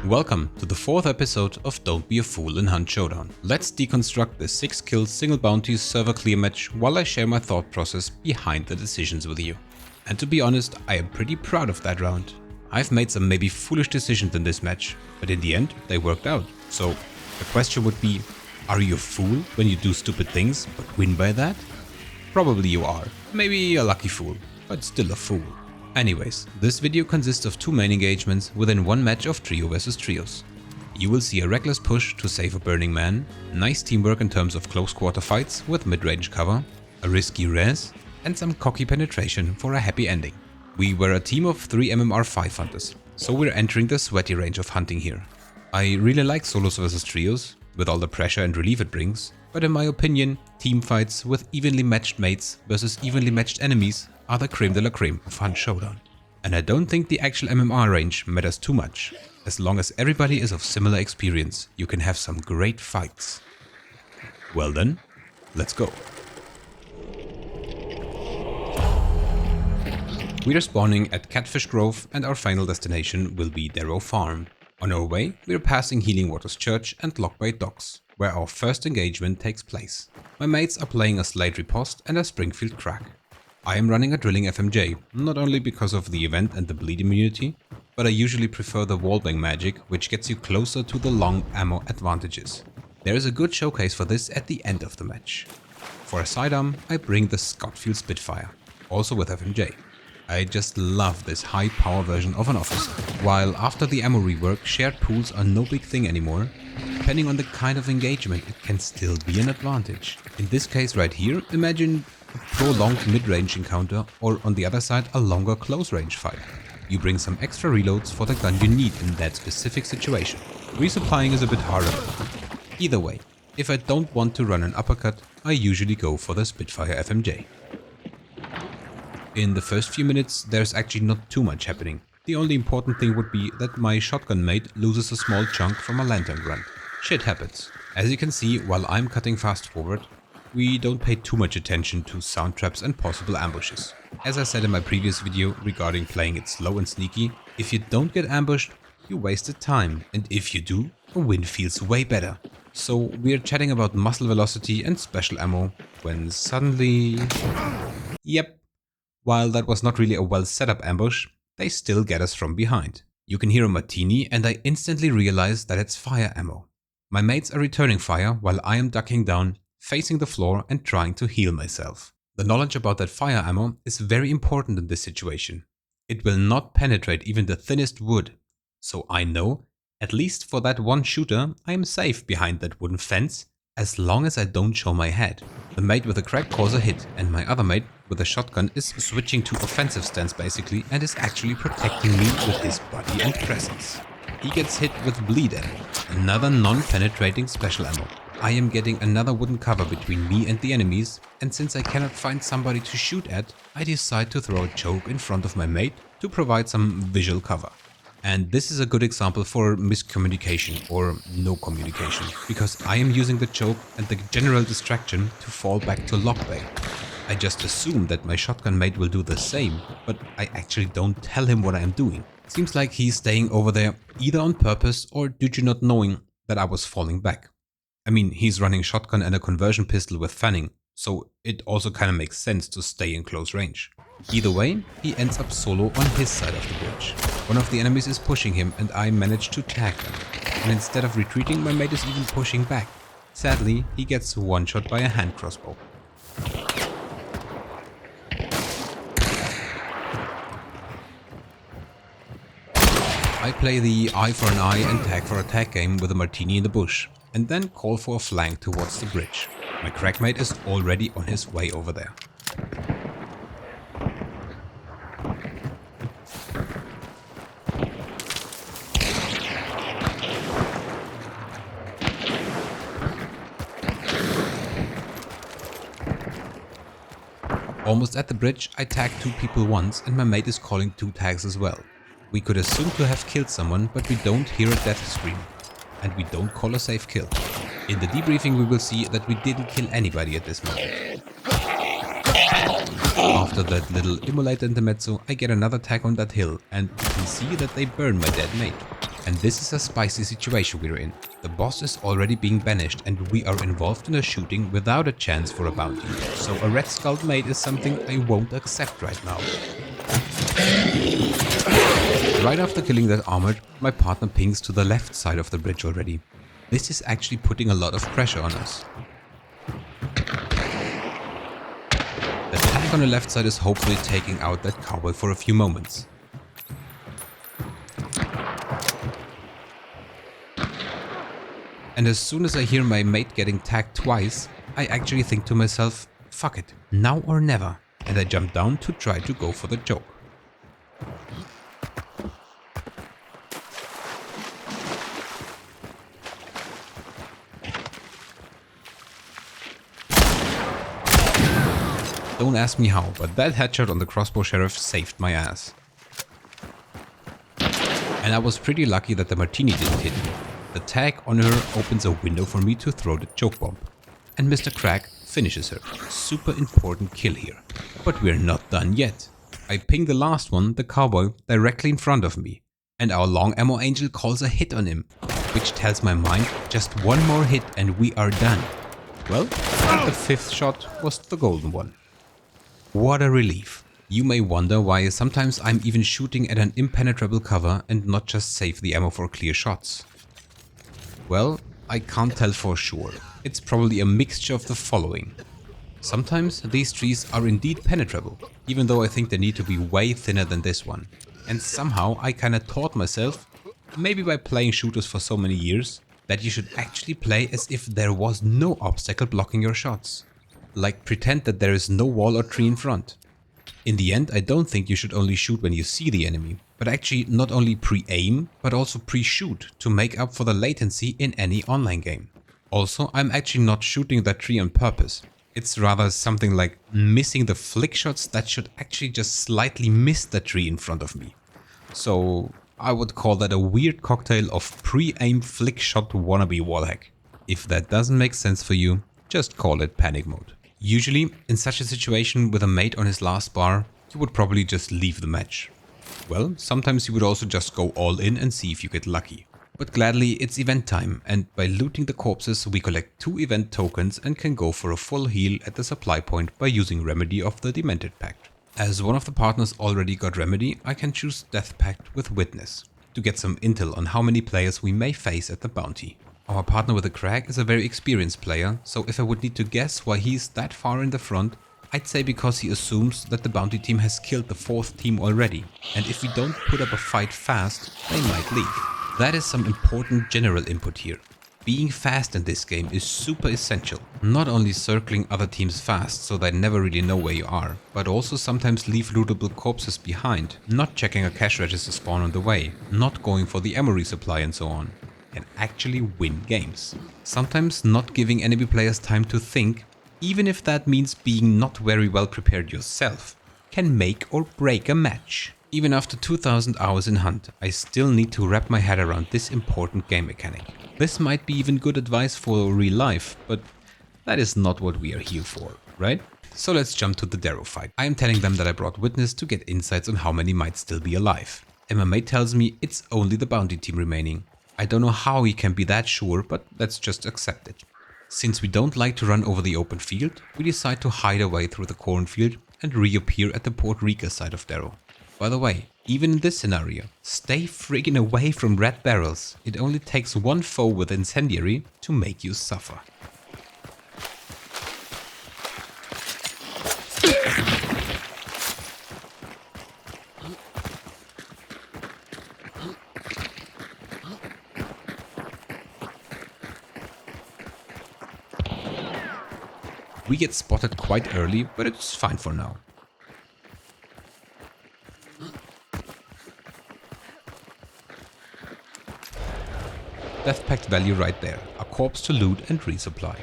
Welcome to the 4th episode of Don't Be a Fool in Hunt Showdown. Let's deconstruct the 6-kill single bounty server clear match while I share my thought process behind the decisions with you. And to be honest, I am pretty proud of that round. I've made some maybe foolish decisions in this match, but in the end they worked out. So the question would be, are you a fool when you do stupid things but win by that? Probably you are. Maybe a lucky fool, but still a fool. Anyways, this video consists of 2 main engagements within one match of trio versus trios. You will see a reckless push to save a burning man, nice teamwork in terms of close quarter fights with mid-range cover, a risky res, and some cocky penetration for a happy ending. We were a team of 3 MMR5 hunters, so we're entering the sweaty range of hunting here. I really like solos versus trios, with all the pressure and relief it brings, but in my opinion, team fights with evenly matched mates versus evenly matched enemies are the creme de la creme of Hunt Showdown. And I don't think the actual MMR range matters too much. As long as everybody is of similar experience, you can have some great fights. Well then, let's go. We are spawning at Catfish Grove and our final destination will be Darrow Farm. On our way, we are passing Healing Waters Church and Lockbait Docks, where our first engagement takes place. My mates are playing a Slate Riposte and a Springfield Crack. I am running a Drilling FMJ, not only because of the event and the bleed immunity, but I usually prefer the wallbang magic, which gets you closer to the long ammo advantages. There is a good showcase for this at the end of the match. For a sidearm, I bring the Scottfield Spitfire, also with FMJ. I just love this high power version of an officer. While after the ammo rework, shared pools are no big thing anymore, depending on the kind of engagement, it can still be an advantage. In this case right here, imagine a prolonged mid-range encounter, or on the other side a longer close-range fight. You bring some extra reloads for the gun you need in that specific situation. Resupplying is a bit harder. Either way, if I don't want to run an uppercut, I usually go for the Spitfire FMJ. In the first few minutes there's actually not too much happening. The only important thing would be that my shotgun mate loses a small chunk from a lantern run. Shit happens. As you can see, while I'm cutting fast forward, we don't pay too much attention to sound traps and possible ambushes. As I said in my previous video regarding playing it slow and sneaky, if you don't get ambushed, you wasted time, and if you do, a win feels way better. So we're chatting about muzzle velocity and special ammo, when suddenly... Yep, while that was not really a well set up ambush, they still get us from behind. You can hear a martini and I instantly realize that it's fire ammo. My mates are returning fire while I am ducking down, facing the floor and trying to heal myself. The knowledge about that fire ammo is very important in this situation. It will not penetrate even the thinnest wood. So I know, at least for that one shooter, I am safe behind that wooden fence, as long as I don't show my head. The mate with a crack calls a hit, and my other mate with a shotgun is switching to offensive stance basically and is actually protecting me with his body and presence. He gets hit with bleed ammo, another non-penetrating special ammo. I am getting another wooden cover between me and the enemies, and since I cannot find somebody to shoot at, I decide to throw a choke in front of my mate to provide some visual cover. And this is a good example for miscommunication or no communication, because I am using the choke and the general distraction to fall back to lockbait. I just assume that my shotgun mate will do the same, but I actually don't tell him what I am doing. Seems like he's staying over there either on purpose or due to not knowing that I was falling back. I mean, he's running shotgun and a conversion pistol with fanning, so it also kinda makes sense to stay in close range. Either way, he ends up solo on his side of the bridge. One of the enemies is pushing him and I manage to tag them. And instead of retreating, my mate is even pushing back. Sadly, he gets one-shot by a hand crossbow. I play the eye for an eye and tag for a tag game with a martini in the bush, and then call for a flank towards the bridge. My crackmate is already on his way over there. Almost at the bridge, I tag 2 people once and my mate is calling 2 tags as well. We could assume to have killed someone, but we don't hear a death scream. And we don't call a safe kill. In the debriefing we will see that we didn't kill anybody at this moment. After that little immolate intermezzo, I get another tag on that hill and you can see that they burn my dead mate. And this is a spicy situation we're in. The boss is already being banished and we are involved in a shooting without a chance for a bounty. So a red skulled mate is something I won't accept right now. Right after killing that armored, my partner pings to the left side of the bridge already. This is actually putting a lot of pressure on us. The tank on the left side is hopefully taking out that cowboy for a few moments. And as soon as I hear my mate getting tagged twice, I actually think to myself, fuck it, now or never, and I jump down to try to go for the joke. Don't ask me how, but that headshot on the crossbow sheriff saved my ass. And I was pretty lucky that the martini didn't hit me. The tag on her opens a window for me to throw the choke bomb. And Mr. Crack finishes her. Super important kill here. But we're not done yet. I ping the last one, the cowboy, directly in front of me. And our long ammo angel calls a hit on him. Which tells my mind just one more hit and we are done. Well, and the fifth shot was the golden one. What a relief. You may wonder why sometimes I'm even shooting at an impenetrable cover and not just save the ammo for clear shots. Well, I can't tell for sure. It's probably a mixture of the following. Sometimes these trees are indeed penetrable, even though I think they need to be way thinner than this one. And somehow I kinda taught myself, maybe by playing shooters for so many years, that you should actually play as if there was no obstacle blocking your shots. Like pretend that there is no wall or tree in front. In the end, I don't think you should only shoot when you see the enemy, but actually not only pre-aim, but also pre-shoot to make up for the latency in any online game. Also, I'm actually not shooting that tree on purpose. It's rather something like missing the flick shots that should actually just slightly miss the tree in front of me. So I would call that a weird cocktail of pre-aim flick shot wannabe wallhack. If that doesn't make sense for you, just call it panic mode. Usually, in such a situation with a mate on his last bar, you would probably just leave the match. Well, sometimes you would also just go all in and see if you get lucky. But gladly, it's event time, and by looting the corpses we collect 2 event tokens and can go for a full heal at the supply point by using Remedy of the Demented Pact. As one of the partners already got Remedy, I can choose Death Pact with Witness, to get some intel on how many players we may face at the bounty. Our partner with the crack is a very experienced player, so if I would need to guess why he's that far in the front, I'd say because he assumes that the bounty team has killed the 4th team already, and if we don't put up a fight fast, they might leave. That is some important general input here. Being fast in this game is super essential. Not only circling other teams fast so they never really know where you are, but also sometimes leave lootable corpses behind, not checking a cash register spawn on the way, not going for the ammo resupply and so on. And actually win games. Sometimes not giving enemy players time to think, even if that means being not very well prepared yourself, can make or break a match. Even after 2000 hours in Hunt, I still need to wrap my head around this important game mechanic. This might be even good advice for real life, but that is not what we are here for, right? So let's jump to the Darrow fight. I am telling them that I brought Witness to get insights on how many might still be alive. And my mate tells me it's only the bounty team remaining. I don't know how he can be that sure, but let's just accept it. Since we don't like to run over the open field, we decide to hide away through the cornfield and reappear at the Port Rica side of Darrow. By the way, even in this scenario, stay friggin' away from red barrels. It only takes one foe with incendiary to make you suffer. We get spotted quite early, but it's fine for now. Death Pact value right there, a corpse to loot and resupply.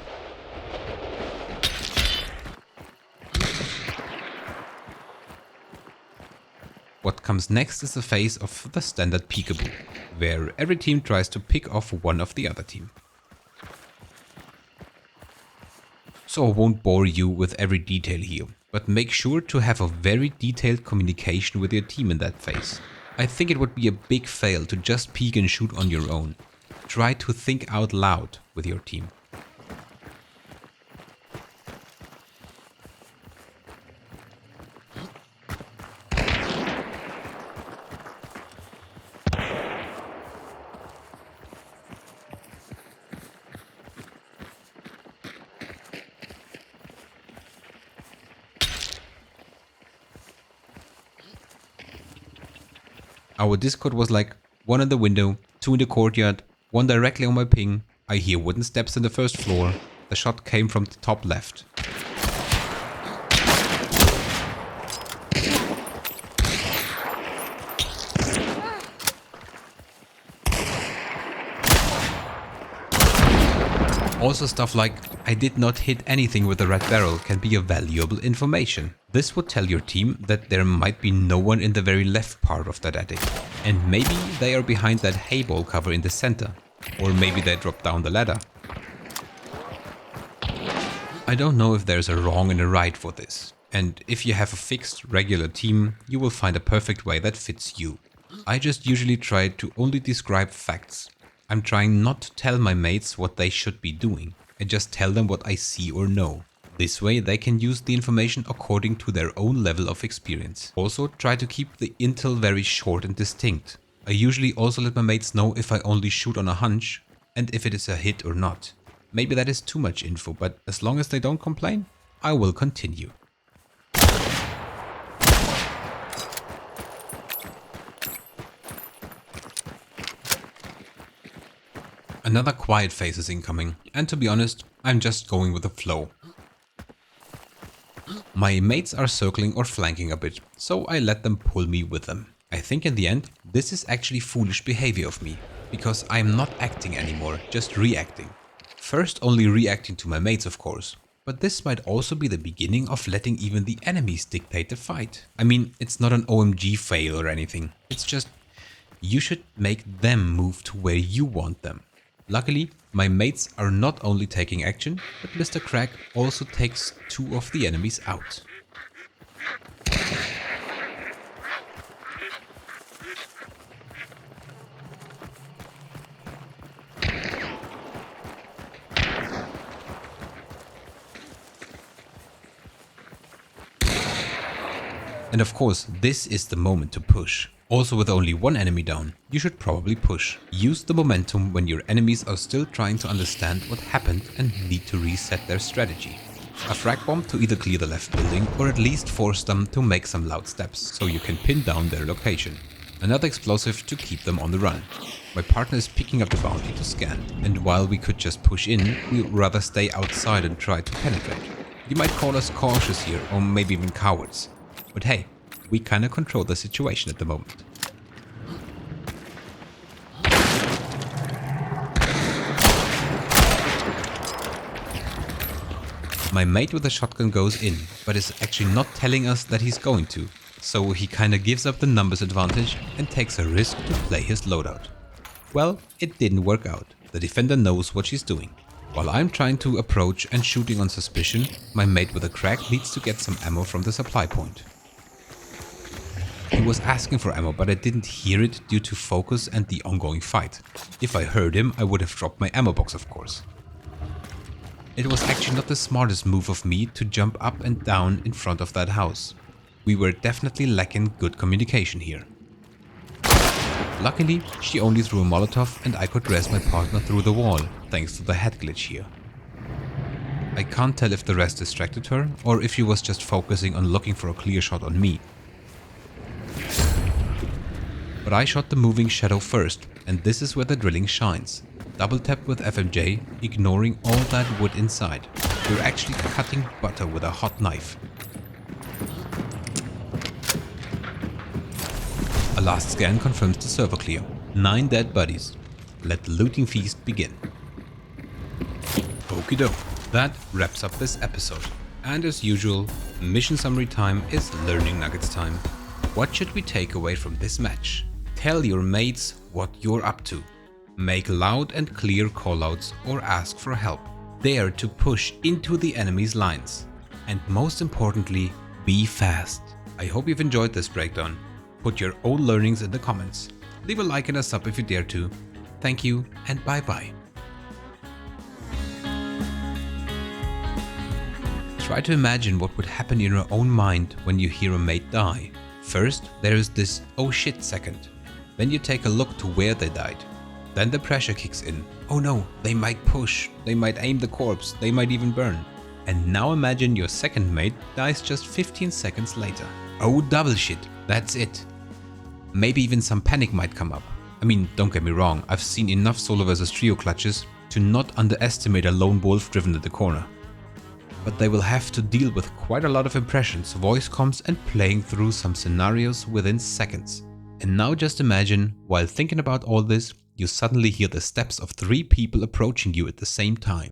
What comes next is the phase of the standard peekaboo, where every team tries to pick off one of the other team. So I won't bore you with every detail here, but make sure to have a very detailed communication with your team in that phase. I think it would be a big fail to just peek and shoot on your own. Try to think out loud with your team. Our Discord was like 1 in the window, 2 in the courtyard, 1 directly on my ping. I hear wooden steps in the first floor. The shot came from the top left. Also stuff like, I did not hit anything with the red barrel can be a valuable information. This would tell your team that there might be no one in the very left part of that attic. And maybe they are behind that hay ball cover in the center. Or maybe they dropped down the ladder. I don't know if there's a wrong and a right for this. And if you have a fixed, regular team, you will find a perfect way that fits you. I just usually try to only describe facts. I'm trying not to tell my mates what they should be doing. I just tell them what I see or know. This way they can use the information according to their own level of experience. Also try to keep the intel very short and distinct. I usually also let my mates know if I only shoot on a hunch and if it is a hit or not. Maybe that is too much info, but as long as they don't complain, I will continue. Another quiet phase is incoming, and to be honest, I'm just going with the flow. My mates are circling or flanking a bit, so I let them pull me with them. I think in the end, this is actually foolish behavior of me, because I'm not acting anymore, just reacting. First only reacting to my mates of course, but this might also be the beginning of letting even the enemies dictate the fight. I mean, it's not an OMG fail or anything, it's just you should make them move to where you want them. Luckily, my mates are not only taking action, but Mr. Crack also takes 2 of the enemies out. And of course, this is the moment to push. Also with only 1 enemy down, you should probably push. Use the momentum when your enemies are still trying to understand what happened and need to reset their strategy. A frag bomb to either clear the left building or at least force them to make some loud steps so you can pin down their location. Another explosive to keep them on the run. My partner is picking up the bounty to scan, and while we could just push in, we'd rather stay outside and try to penetrate. You might call us cautious here, or maybe even cowards. But hey, we kinda control the situation at the moment. My mate with the shotgun goes in, but is actually not telling us that he's going to. So he kinda gives up the numbers advantage and takes a risk to play his loadout. Well, it didn't work out. The defender knows what she's doing. While I'm trying to approach and shooting on suspicion, my mate with a crack needs to get some ammo from the supply point. He was asking for ammo, but I didn't hear it due to focus and the ongoing fight. If I heard him, I would have dropped my ammo box, of course. It was actually not the smartest move of me to jump up and down in front of that house. We were definitely lacking good communication here. Luckily, she only threw a Molotov and I could dress my partner through the wall, thanks to the head glitch here. I can't tell if the rest distracted her or if she was just focusing on looking for a clear shot on me. But I shot the moving shadow first, and this is where the drilling shines. Double tap with FMJ, ignoring all that wood inside. We're actually cutting butter with a hot knife. A last scan confirms the server clear. 9 dead bodies. Let the looting feast begin. Okie doke. That wraps up this episode. And as usual, mission summary time is learning nuggets time. What should we take away from this match? Tell your mates what you're up to. Make loud and clear callouts or ask for help. Dare to push into the enemy's lines. And most importantly, be fast. I hope you've enjoyed this breakdown. Put your own learnings in the comments. Leave a like and a sub if you dare to. Thank you and bye bye. Try to imagine what would happen in your own mind when you hear a mate die. First, there is this oh shit second. Then you take a look to where they died. Then the pressure kicks in. Oh no, they might push, they might aim the corpse, they might even burn. And now imagine your second mate dies just 15 seconds later. Oh double shit, that's it. Maybe even some panic might come up. I mean, don't get me wrong, I've seen enough solo vs trio clutches to not underestimate a lone wolf driven to the corner. But they will have to deal with quite a lot of impressions, voice comms and playing through some scenarios within seconds. And now just imagine, while thinking about all this, you suddenly hear the steps of 3 people approaching you at the same time.